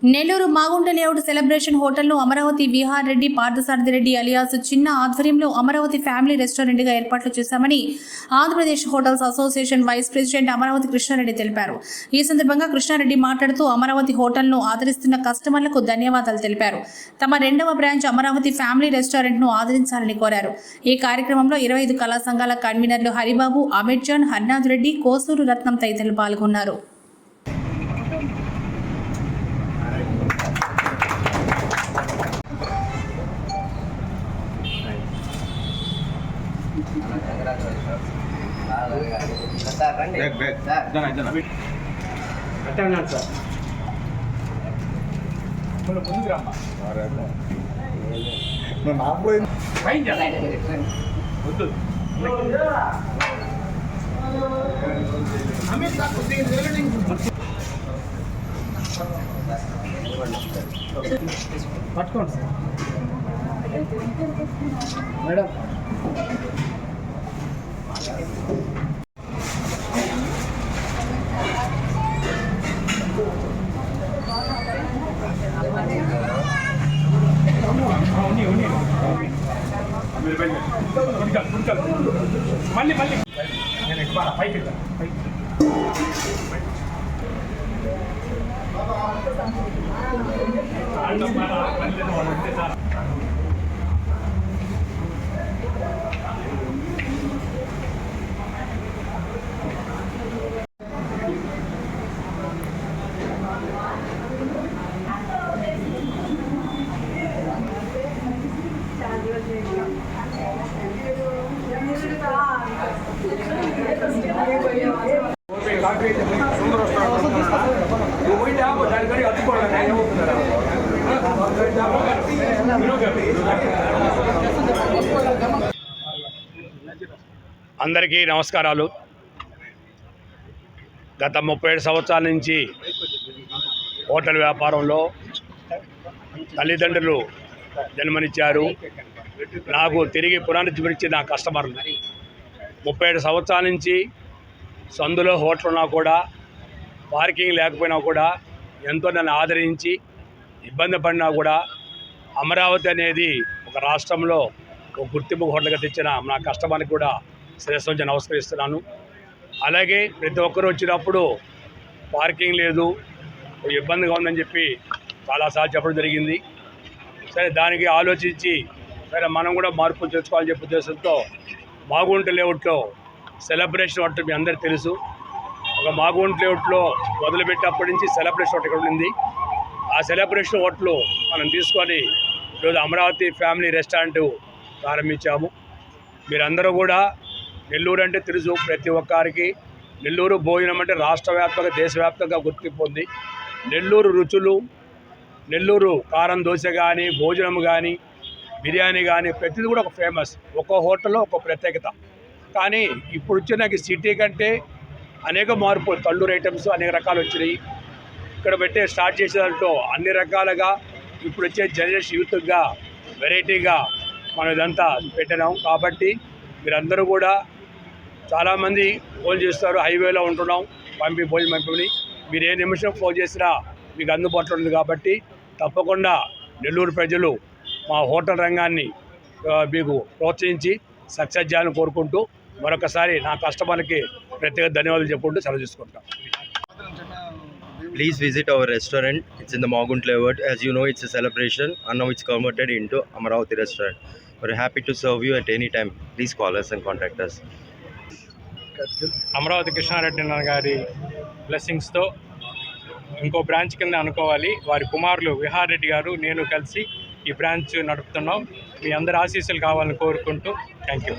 Nellore Magunta layout celebration హోటల్ను Amaravati Vihar Reddy Parthasarathi Reddy alias చిన్న ఆధ్వర్యంలో Amaravati family రెస్టారెంట్గా ఏర్పాట్లు చేశామని Andhra Pradesh hotels association vice president Amaravati Krishna Reddy తెలిపారు. ఈ సందర్భంగా కృష్ణారెడ్డి మాట్లాడుతూ అమరావతి హోటల్ను ఆదరిస్తున్న కస్టమర్లకు ధన్యవాదాలు తెలిపారు. తమ 2వ బ్రాంచ్ అమరావతి ఫ్యామిలీ రెస్టారెంట్ను ఆదరించాలని కోరారు. ఈ కార్యక్రమంలో 25 కళా సంఘాల కన్వీనర్లు హరిబాబు, అమిర్ జాన్, హర్నాథ్ రెడ్డి, కోసూరు రత్నం తదితరులు పాల్గొన్నారు. పట్టుకోండి సార్ మేడం. మళ్ళీ పైకి అందరికీ నమస్కారాలు. గత 37 సంవత్సరాల నుంచి హోటల్ వ్యాపారంలో తల్లిదండ్రులు జన్మనిచ్చారు. నాకు తిరిగి పునరుద్ధరించిన నా కస్టమర్లు 37 సంవత్సరాల నుంచి సందులో హోటల్ ఉన్నా కూడా, పార్కింగ్ లేకపోయినా కూడా ఎంతో నన్ను ఆదరించి ఇబ్బంది పడినా కూడా అమరావతి అనేది ఒక రాష్ట్రంలో ఒక గుర్తింపు హోటల్గా తెచ్చిన నా కస్టమర్కి కూడా శిరస్సు నుంచి నమస్కరిస్తున్నాను. అలాగే ప్రతి ఒక్కరు వచ్చినప్పుడు పార్కింగ్ లేదు, ఇబ్బందిగా ఉందని చెప్పి చాలాసార్లు చెప్పడం జరిగింది. సరే, దానికి ఆలోచించి సరే మనం కూడా మార్పులు తెచ్చుకోవాలని చెప్పే ఉద్దేశంతో మాగుంట లేఅవుట్లో సెలబ్రేషన్ హోటల్ మీ అందరికీ తెలుసు. ఒక మాగుంట లేఅవుట్లో మొదలుపెట్టినప్పటి నుంచి సెలబ్రేషన్ హోటల్ ఇక్కడ ఉంది. ఆ సెలబ్రేషన్ హోటల్ మనం తీసుకొని ఈరోజు అమరావతి ఫ్యామిలీ రెస్టారెంట్ ప్రారంభించాము. మీరందరూ కూడా నెల్లూరు అంటే తెలుసు ప్రతి ఒక్కరికి. నెల్లూరు భోజనం అంటే రాష్ట్ర వ్యాప్తంగా దేశవ్యాప్తంగా గుర్తింపు ఉంది. నెల్లూరు రుచులు, నెల్లూరు కారం దోశ కానీ, భోజనం కానీ, బిర్యానీ కానీ ప్రతిదీ కూడా ఒక ఫేమస్. ఒక్కో హోటల్లో ఒక ప్రత్యేకత. కానీ ఇప్పుడు వచ్చిన సిటీ కంటే అనేక మార్పులు, తల్లూరు ఐటమ్స్ అనేక రకాలు వచ్చినాయి. ఇక్కడ స్టార్ట్ చేసే దాంట్లో అన్ని రకాలుగా ఇప్పుడు వచ్చే జనరేషన్ యూత్గా వెరైటీగా మనం ఇదంతా పెట్టినాం. కాబట్టి మీరందరూ కూడా చాలామంది ఫోన్ చేస్తారు, హైవేలో ఉంటున్నాం భోజనం పంపిణీ, మీరు ఏ నిమిషం ఫోన్ చేసినా మీకు అందుబాటులో ఉంది. కాబట్టి తప్పకుండా నెల్లూరు ప్రజలు మా హోటల్ రంగాన్ని మీకు ప్రోత్సహించి సక్సెస్ చేయాలని కోరుకుంటూ మరొకసారి నా కస్టమర్కి ప్రత్యేక ధన్యవాదాలు చెప్పుకుంటూ సెలవు తీసుకుంటాం. Please visit our restaurant. It's in the Magunt layout. As you know, it's a celebration and now it's converted into Amaravati restaurant. We're happy to serve you at any time. Please call us and contact us. Amaravati Krishna Reddy గారి బ్లెస్సింగ్స్తో ఇంకో branch కింద అనుకోవాలి. వారి కుమారులు విహార్ రెడ్డి గారు, నేను కలిసి ఈ బ్రాంచ్ నడుపుతున్నాం. మీ అందరి ఆశీస్సులు కావాలని కోరుకుంటూ థ్యాంక్ యూ.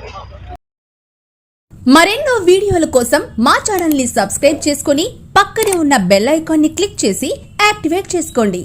మరెన్నో వీడియోల కోసం మా ఛానల్ ని సబ్స్క్రైబ్ చేసుకుని పక్కనే ఉన్న బెల్ ఐకాన్ ని క్లిక్ చేసి యాక్టివేట్ చేసుకోండి.